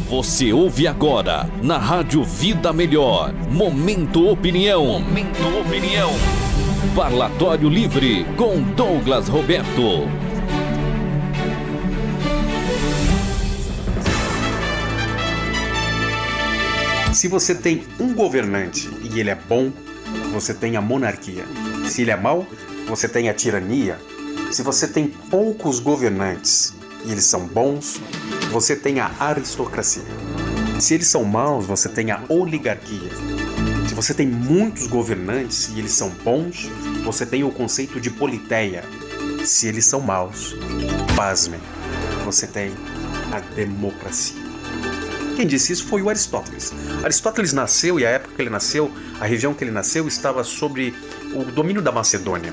Você ouve agora, na Rádio Vida Melhor, Momento Opinião. Momento Opinião. Parlatório Livre, com Douglas Roberto. Se você tem um governante e ele é bom, você tem a monarquia. Se ele é mau, você tem a tirania. Se você tem poucos governantes e eles são bons, você tem a aristocracia. Se eles são maus, você tem a oligarquia. Se você tem muitos governantes e eles são bons, você tem o conceito de politeia. Se eles são maus, pasmem, você tem a democracia. Quem disse isso foi o Aristóteles. Aristóteles nasceu, e a época que ele nasceu, a região que ele nasceu estava sob o domínio da Macedônia.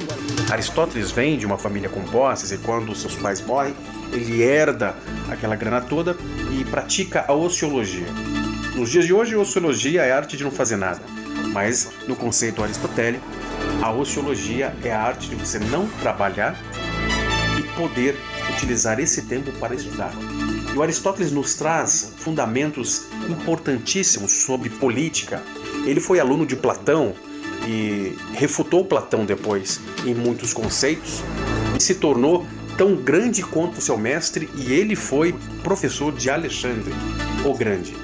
Aristóteles vem de uma família com posses e quando seus pais morrem, ele herda aquela grana toda e pratica a ociologia. Nos dias de hoje, a ociologia é a arte de não fazer nada, mas no conceito aristotélico, a ociologia é a arte de você não trabalhar e poder utilizar esse tempo para estudar. E o Aristóteles nos traz fundamentos importantíssimos sobre política. Ele foi aluno de Platão e refutou Platão depois em muitos conceitos e se tornou tão grande quanto seu mestre, e ele foi professor de Alexandre o Grande.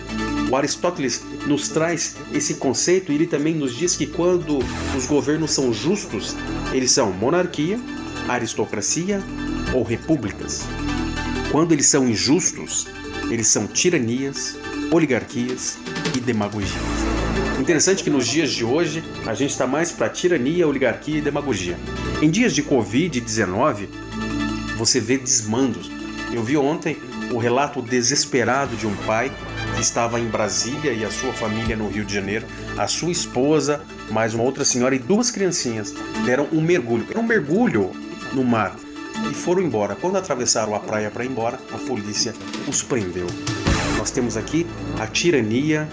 O Aristóteles nos traz esse conceito e ele também nos diz que quando os governos são justos, eles são monarquia, aristocracia ou repúblicas. Quando eles são injustos, eles são tiranias, oligarquias e demagogias. Interessante que nos dias de hoje a gente está mais para tirania, oligarquia e demagogia. Em dias de Covid-19, você vê desmandos. Eu vi ontem o relato desesperado de um pai que estava em Brasília e a sua família no Rio de Janeiro, a sua esposa, mais uma outra senhora e duas criancinhas deram um mergulho. Era um mergulho no mar. E foram embora. Quando atravessaram a praia para ir embora, a polícia os prendeu. Nós temos aqui a tirania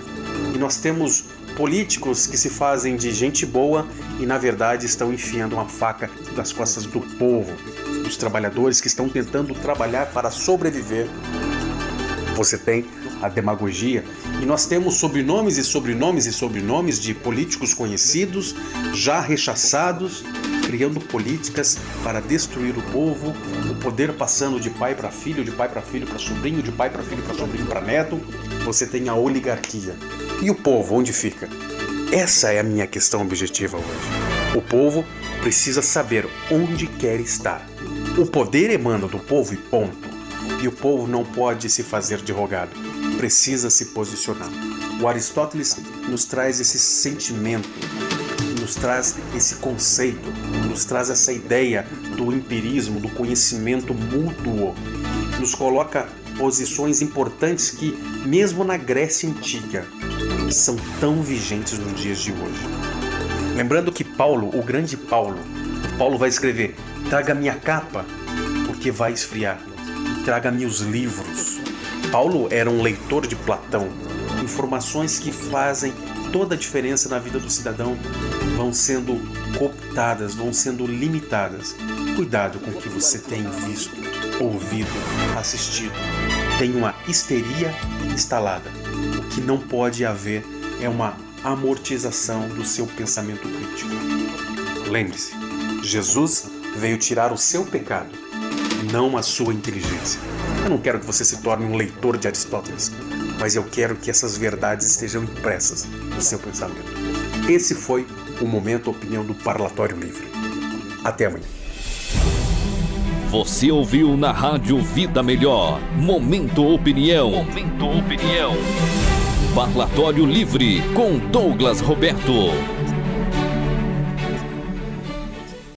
e nós temos políticos que se fazem de gente boa e na verdade estão enfiando uma faca nas costas do povo, dos trabalhadores que estão tentando trabalhar para sobreviver. Você tem a demagogia e nós temos sobrenomes e sobrenomes e sobrenomes de políticos conhecidos, já rechaçados, criando políticas para destruir o povo, o poder passando de pai para filho, de pai para filho para sobrinho, de pai para filho para sobrinho para neto. Você tem a oligarquia. E o povo, onde fica? Essa é a minha questão objetiva hoje. O povo precisa saber onde quer estar. O poder emana do povo e ponto. E o povo não pode se fazer de rogado. Precisa se posicionar. O Aristóteles nos traz esse sentimento, nos traz esse conceito, nos traz essa ideia do empirismo, do conhecimento mútuo, nos coloca posições importantes que, mesmo na Grécia Antiga, são tão vigentes nos dias de hoje. Lembrando que Paulo, o grande Paulo vai escrever: traga minha capa, porque vai esfriar, traga-me os livros. Paulo era um leitor de Platão. Informações que fazem toda a diferença na vida do cidadão vão sendo cooptadas, vão sendo limitadas. Cuidado com o que você tem visto, ouvido, assistido. Tem uma histeria instalada. O que não pode haver é uma amortização do seu pensamento crítico. Lembre-se, Jesus veio tirar o seu pecado, não a sua inteligência. Eu não quero que você se torne um leitor de Aristóteles, mas eu quero que essas verdades estejam impressas no seu pensamento. Esse foi o Momento Opinião do Parlatório Livre. Até amanhã. Você ouviu na Rádio Vida Melhor, Momento Opinião. Momento Opinião. Parlatório Livre, com Douglas Roberto.